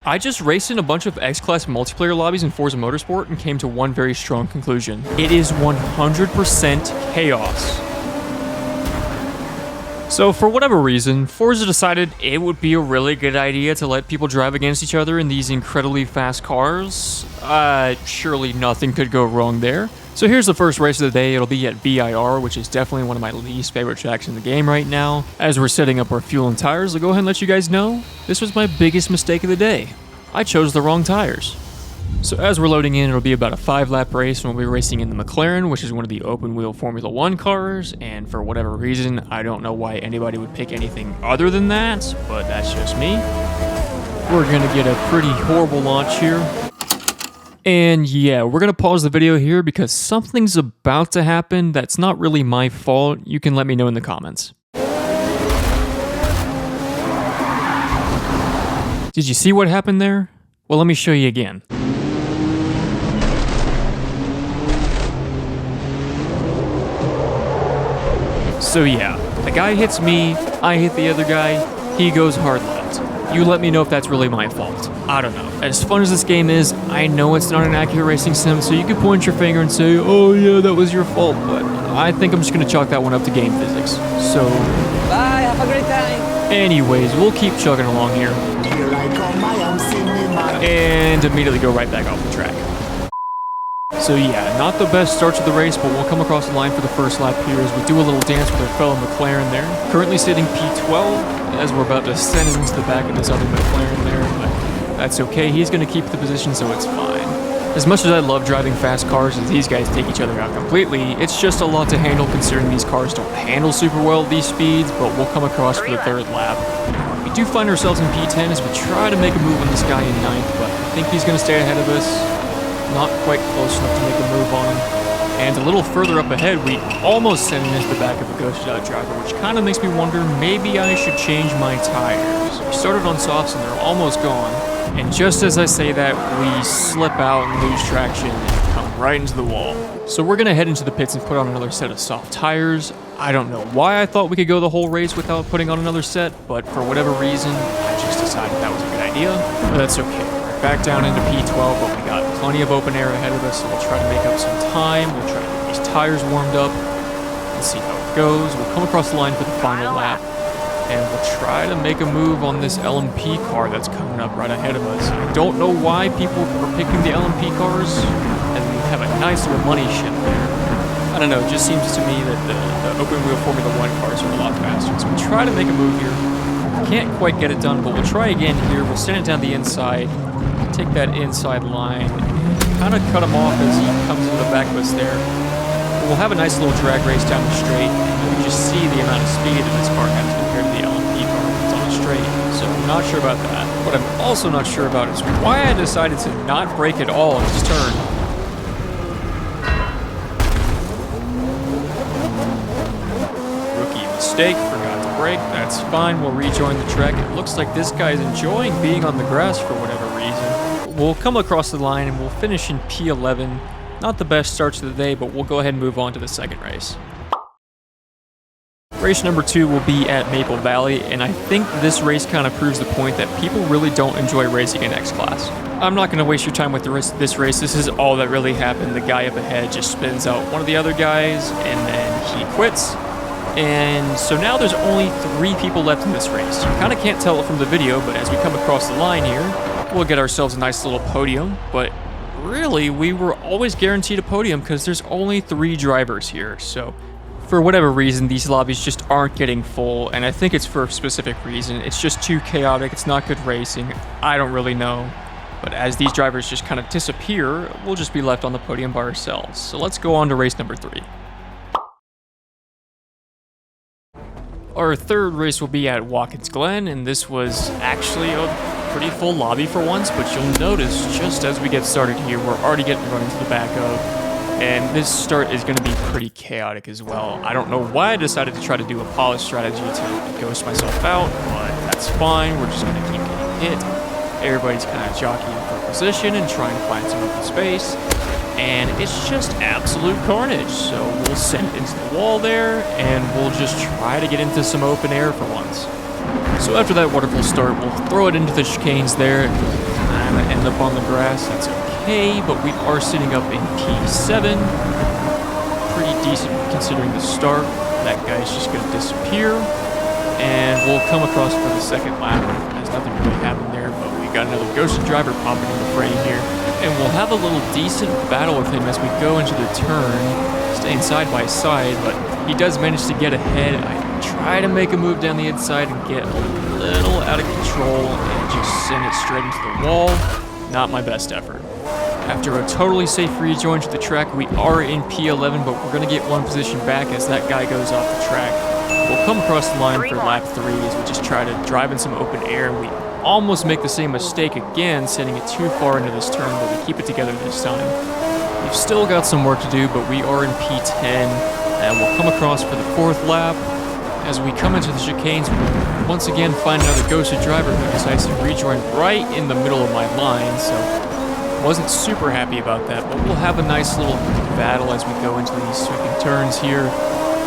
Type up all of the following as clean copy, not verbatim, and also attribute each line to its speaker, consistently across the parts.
Speaker 1: I just raced in a bunch of X-Class multiplayer lobbies in Forza Motorsport and came to one very strong conclusion. It is 100% chaos. So for whatever reason, Forza decided it would be a really good idea to let people drive against each other in these incredibly fast cars. Surely nothing could go wrong there. So here's the first race of the day. It'll be at VIR, which is definitely one of my least favorite tracks in the game right now. As we're setting up our fuel and tires, I'll go ahead and let you guys know, this was my biggest mistake of the day. I chose the wrong tires. So as we're loading in, it'll be about a 5-lap race, and we'll be racing in the McLaren, which is one of the open-wheel Formula 1 cars, and for whatever reason, I don't know why anybody would pick anything other than that, but that's just me. We're gonna get a pretty horrible launch here. And yeah, we're gonna pause the video here because something's about to happen that's not really my fault. You can let me know in the comments. Did you see what happened there? Well, let me show you again. So yeah, the guy hits me, I hit the other guy, he goes hard left. You let me know if that's really my fault. I don't know. As fun as this game is, I know it's not an accurate racing sim, so you could point your finger and say, oh yeah, that was your fault, but I think I'm just gonna chalk that one up to game physics. So,
Speaker 2: bye, have a great time.
Speaker 1: Anyways, we'll keep chugging along here. And immediately go right back off the track. So yeah, not the best start to the race, but we'll come across the line for the first lap here as we do a little dance with our fellow McLaren there. Currently sitting P12, as we're about to send him into the back of this other McLaren there, but that's okay, he's going to keep the position, so it's fine. As much as I love driving fast cars as these guys take each other out completely, it's just a lot to handle considering these cars don't handle super well at these speeds, but we'll come across for the third lap. We do find ourselves in P10 as we try to make a move on this guy in 9th, but I think he's going to stay ahead of us. Not quite close enough to make a move on him. And a little further up ahead, we almost sent him into the back of a ghosted out driver, which kind of makes me wonder, maybe I should change my tires. We started on softs and they're almost gone. And just as I say that, we slip out and lose traction and come right into the wall. So we're gonna head into the pits and put on another set of soft tires. I don't know why I thought we could go the whole race without putting on another set, but for whatever reason, I just decided that was a good idea. But that's okay. Back down into P12, but we got plenty of open air ahead of us, so we'll try to make up some time. We'll try to get these tires warmed up and see how it goes. We'll come across the line for the final lap, and we'll try to make a move on this LMP car that's coming up right ahead of us. I don't know why people are picking the LMP cars, and we have a nice little money ship there. I don't know, it just seems to me that the open wheel Formula 1 cars are a lot faster. So we try to make a move here. Can't quite get it done, but we'll try again here. We'll send it down the inside. Take that inside line and kind of cut him off as he comes into the back of us there. We'll have a nice little drag race down the straight, and you can just see the amount of speed that this car has compared to the LMP car that's on the straight. So I'm not sure about that. What I'm also not sure about is why I decided to not brake at all in this turn. Rookie mistake, forgot to brake. That's fine, we'll rejoin the track. It looks like this guy's enjoying being on the grass for whatever reason. We'll come across the line and we'll finish in P11. Not the best start to the day, but we'll go ahead and move on to the second race. Race number 2 will be at Maple Valley, and I think this race kind of proves the point that people really don't enjoy racing in X-Class. I'm not going to waste your time with this race. This is all that really happened. The guy up ahead just spins out one of the other guys, and then he quits. And so now there's only 3 people left in this race. You kind of can't tell it from the video, but as we come across the line here, we'll get ourselves a nice little podium. But really, we were always guaranteed a podium because there's only 3 drivers here. So for whatever reason, these lobbies just aren't getting full, and I think it's for a specific reason. It's just too chaotic. It's not good racing. I don't really know. But as these drivers just kind of disappear, we'll just be left on the podium by ourselves. So let's go on to race number 3. Our third race will be at Watkins Glen, and this was actually a pretty full lobby for once, but you'll notice just as we get started here, we're already getting run into the back of, and this start is going to be pretty chaotic as well. I don't know why I decided to try to do a polished strategy to ghost myself out, but that's fine. We're just going to keep getting hit. Everybody's kind of jockeying for position and trying to find some open space. And it's just absolute carnage. So we'll send it into the wall there, and we'll just try to get into some open air for once. So after that wonderful start, we'll throw it into the chicanes there, kind of end up on the grass. That's okay, but we are sitting up in P7. Pretty decent considering the start. That guy's just going to disappear. And we'll come across for the second lap. There's nothing really happened there, but we got another ghosted driver popping in the frame here. And we'll have a little decent battle with him as we go into the turn, staying side by side, but he does manage to get ahead. I try to make a move down the inside and get a little out of control and just send it straight into the wall. Not my best effort. After a totally safe rejoin to the track, we are in P11, but we're going to get one position back as that guy goes off the track. We'll come across the line for lap 3 as we just try to drive in some open air, and we almost make the same mistake again, sending it too far into this turn, but we keep it together this time. We've still got some work to do, but we are in P10, and we'll come across for the 4th lap. As we come into the chicanes, we once again find another ghosted driver who decides to rejoin right in the middle of my line, so wasn't super happy about that, but we'll have a nice little battle as we go into these sweeping turns here.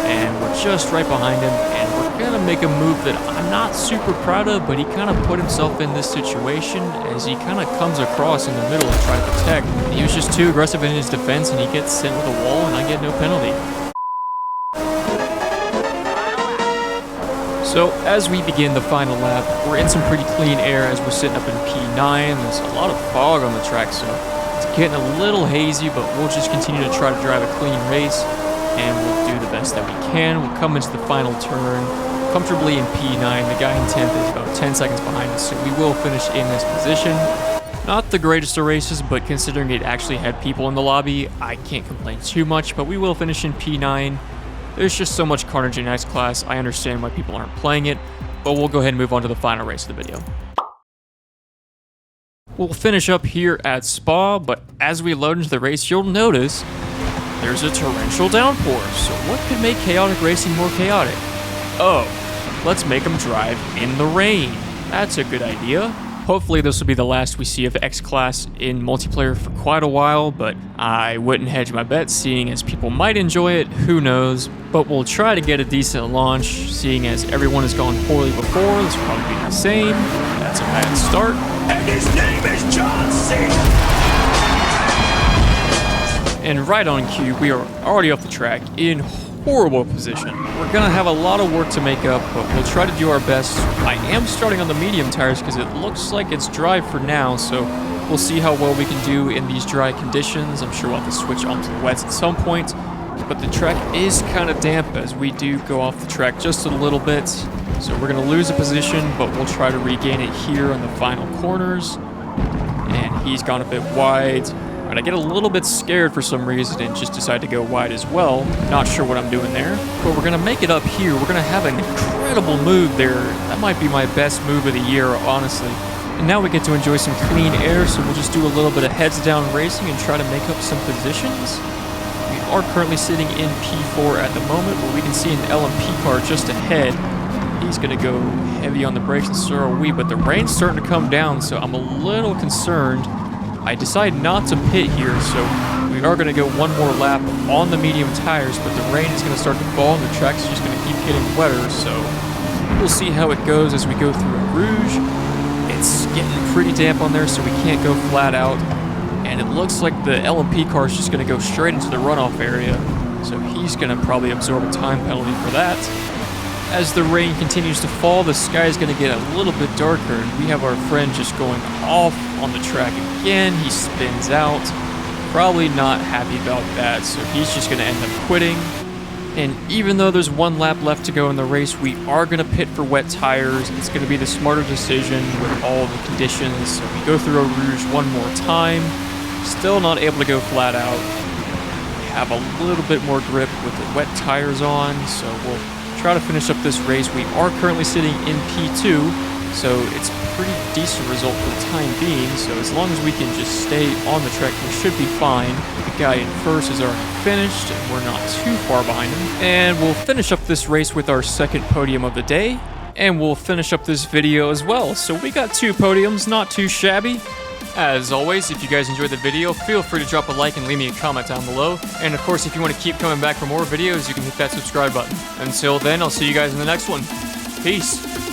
Speaker 1: And we're just right behind him, and we're going to make a move that I'm not super proud of, but he kind of put himself in this situation as he kind of comes across in the middle and tries to protect. And he was just too aggressive in his defense, and he gets sent with a wall, and I get no penalty. So as we begin the final lap, we're in some pretty clean air as we're sitting up in P9. There's a lot of fog on the track, so it's getting a little hazy, but we'll just continue to try to drive a clean race. And we'll do the best that we can. We'll come into the final turn comfortably in P9. The guy in 10th is about 10 seconds behind us, so we will finish in this position. Not the greatest of races, but considering it actually had people in the lobby, I can't complain too much, but we will finish in P9. There's just so much carnage in X Class. I understand why people aren't playing it, but we'll go ahead and move on to the final race of the video. We'll finish up here at Spa, but as we load into the race, you'll notice there's a torrential downpour, so what could make chaotic racing more chaotic? Oh, let's make them drive in the rain. That's a good idea. Hopefully this will be the last we see of X-Class in multiplayer for quite a while, but I wouldn't hedge my bet, seeing as people might enjoy it, who knows. But we'll try to get a decent launch, seeing as everyone has gone poorly before. This will probably be the same. That's a bad start.
Speaker 3: And his name is John C.
Speaker 1: And right on cue, we are already off the track in horrible position. We're gonna have a lot of work to make up, but we'll try to do our best. I am starting on the medium tires because it looks like it's dry for now, so we'll see how well we can do in these dry conditions. I'm sure we'll have to switch onto the wets at some point, but the track is kind of damp as we do go off the track just a little bit. So we're gonna lose a position, but we'll try to regain it here on the final corners. And he's gone a bit wide. I get a little bit scared for some reason and just decide to go wide as well. Not sure what I'm doing there, but we're going to make it up here. We're going to have an incredible move there. That might be my best move of the year, honestly. And now we get to enjoy some clean air, so we'll just do a little bit of heads down racing and try to make up some positions. We are currently sitting in P4 at the moment, but we can see an LMP car just ahead. He's going to go heavy on the brakes, and so are we, but the rain's starting to come down, so I'm a little concerned. I decide not to pit here, so we are going to go one more lap on the medium tires, but the rain is going to start to fall and the track's just going to keep getting wetter, so we'll see how it goes as we go through Rouge. It's getting pretty damp on there, so we can't go flat out, and it looks like the LMP car is just going to go straight into the runoff area, so he's going to probably absorb a time penalty for that. As the rain continues to fall, the sky is going to get a little bit darker, and we have our friend just going off on the track again. He spins out. Probably not happy about that, so he's just going to end up quitting. And even though there's one lap left to go in the race, we are going to pit for wet tires. It's going to be the smarter decision with all the conditions. So we go through Eau Rouge one more time. Still not able to go flat out. We have a little bit more grip with the wet tires on, so we'll try to finish up this race. We are currently sitting in P2, so it's a pretty decent result for the time being. So as long as we can just stay on the track, we should be fine. The guy in first is already finished, and we're not too far behind him. And we'll finish up this race with our second podium of the day, and we'll finish up this video as well. So we got 2 podiums, not too shabby. As always, if you guys enjoyed the video, feel free to drop a like and leave me a comment down below. And of course, if you want to keep coming back for more videos, you can hit that subscribe button. Until then, I'll see you guys in the next one. Peace.